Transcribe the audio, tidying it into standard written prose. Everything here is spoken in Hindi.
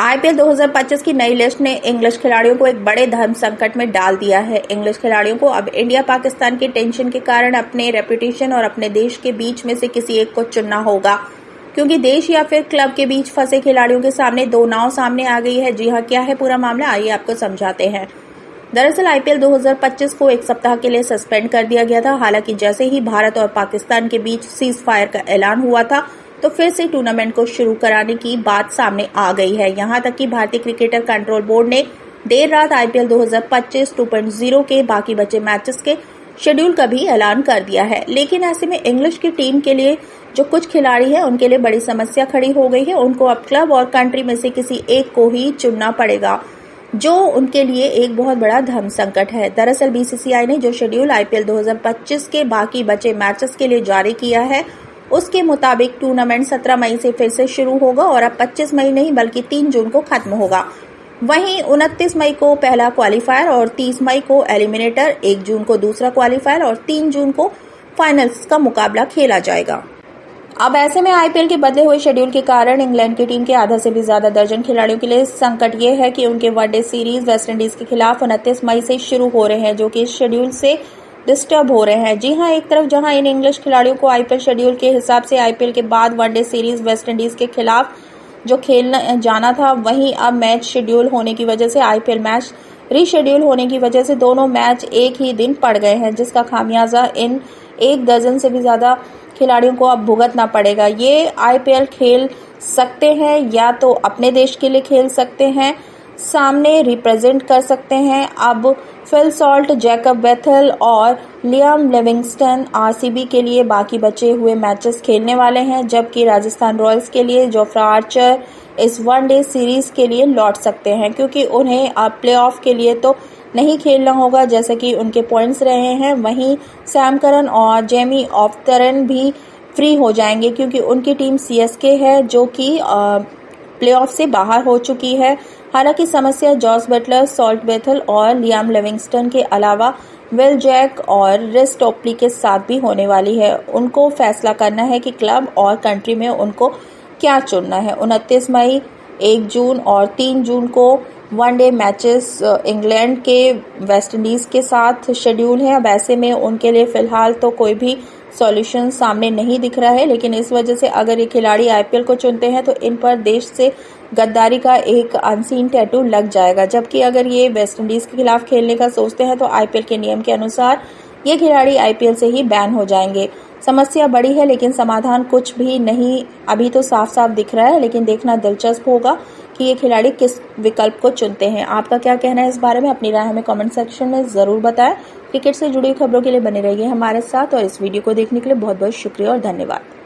आईपीएल 2025 की नई लिस्ट ने इंग्लिश खिलाड़ियों को एक बड़े धर्म संकट में डाल दिया है। इंग्लिश खिलाड़ियों को अब इंडिया पाकिस्तान की टेंशन के कारण अपने रेपुटेशन और अपने देश के बीच में से किसी एक को चुनना होगा, क्योंकि देश या फिर क्लब के बीच फंसे खिलाड़ियों के सामने दो नाव सामने आ गई है। जी हाँ, क्या है पूरा मामला, आइए आपको समझाते हैं। दरअसल आईपीएल 2025 को एक सप्ताह के लिए सस्पेंड कर दिया गया था। हालांकि जैसे ही भारत और पाकिस्तान के बीच सीज फायर का ऐलान हुआ था तो फिर से टूर्नामेंट को शुरू कराने की बात सामने आ गई है। यहां तक कि भारतीय क्रिकेटर कंट्रोल बोर्ड ने देर रात आईपीएल 2025 2.0 के बाकी बचे मैचेस के शेड्यूल का भी ऐलान कर दिया है। लेकिन ऐसे में इंग्लिश की टीम के लिए जो कुछ खिलाड़ी हैं उनके लिए बड़ी समस्या खड़ी हो गई है। उनको अब क्लब और कंट्री में से किसी एक को ही चुनना पड़ेगा, जो उनके लिए एक बहुत बड़ा धर्म संकट है। दरअसल बीसीसीआई ने जो शेड्यूल आईपीएल 2025 के बाकी बचे मैचेस के लिए जारी किया है, उसके मुताबिक टूर्नामेंट 17 मई से फिर से शुरू होगा और अब 25 मई नहीं बल्कि 3 जून को खत्म होगा। वहीं 29 मई को पहला क्वालिफायर और 30 मई को एलिमिनेटर, 1 जून को दूसरा क्वालिफायर और 3 जून को फाइनल्स का मुकाबला खेला जाएगा। अब ऐसे में आईपीएल के बदले हुए शेड्यूल के कारण इंग्लैंड की टीम के आधा से भी ज्यादा दर्जन खिलाड़ियों के लिए संकट ये है कि उनके वनडे सीरीज वेस्टइंडीज के खिलाफ 29 मई से शुरू हो रहे हैं, जो कि इस शेड्यूल से डिस्टर्ब हो रहे हैं। जी हाँ, एक तरफ जहां इन इंग्लिश खिलाड़ियों को आईपीएल शेड्यूल के हिसाब से आईपीएल के बाद वनडे सीरीज वेस्टइंडीज के खिलाफ जो खेलना जाना था, वहीं अब मैच शेड्यूल होने की वजह से आईपीएल मैच रीशेड्यूल होने की वजह से दोनों मैच एक ही दिन पड़ गए हैं, जिसका खामियाजा इन 1 दर्जन से भी ज्यादा खिलाड़ियों को अब भुगतना पड़ेगा। ये आईपीएल खेल सकते हैं या तो अपने देश के लिए खेल सकते हैं, सामने रिप्रेजेंट कर सकते हैं। अब फिल सॉल्ट, जैकब बेथल और लियाम लिविंगस्टन आरसीबी के लिए बाकी बचे हुए मैचेस खेलने वाले हैं, जबकि राजस्थान रॉयल्स के लिए जोफ्रा आर्चर इस वनडे सीरीज के लिए लौट सकते हैं, क्योंकि उन्हें अब प्लेऑफ के लिए तो नहीं खेलना होगा जैसे कि उनके पॉइंट्स रहे हैं। वहीं सैम करन और जेमी ऑफ्टरन भी फ्री हो जाएंगे, क्योंकि उनकी टीम सीएसके है जो कि प्लेऑफ से बाहर हो चुकी है। हालांकि समस्या जॉस बटलर, सॉल्ट बेथल और लियाम लिविंगस्टन के अलावा विल जैक और रिस टोपली के साथ भी होने वाली है। उनको फैसला करना है कि क्लब और कंट्री में उनको क्या चुनना है। 29 मई, 1 जून और 3 जून को वनडे मैचेस इंग्लैंड के वेस्टइंडीज के साथ शेड्यूल है। अब ऐसे में उनके लिए फिलहाल तो कोई भी सॉल्यूशन सामने नहीं दिख रहा है, लेकिन इस वजह से अगर ये खिलाड़ी आईपीएल को चुनते हैं तो इन पर देश से गद्दारी का एक अनसीन टैटू लग जाएगा। जबकि अगर ये वेस्टइंडीज के खिलाफ खेलने का सोचते हैं तो आईपीएल के नियम के अनुसार ये खिलाड़ी आईपीएल से ही बैन हो जाएंगे। समस्या बड़ी है, लेकिन समाधान कुछ भी नहीं अभी तो साफ साफ दिख रहा है, लेकिन देखना दिलचस्प होगा कि ये खिलाड़ी किस विकल्प को चुनते हैं। आपका क्या कहना है इस बारे में? अपनी राय हमें कमेंट सेक्शन में जरूर बताएं। क्रिकेट से जुड़ी खबरों के लिए बने रहिए हमारे साथ और इस वीडियो को देखने के लिए बहुत बहुत शुक्रिया और धन्यवाद।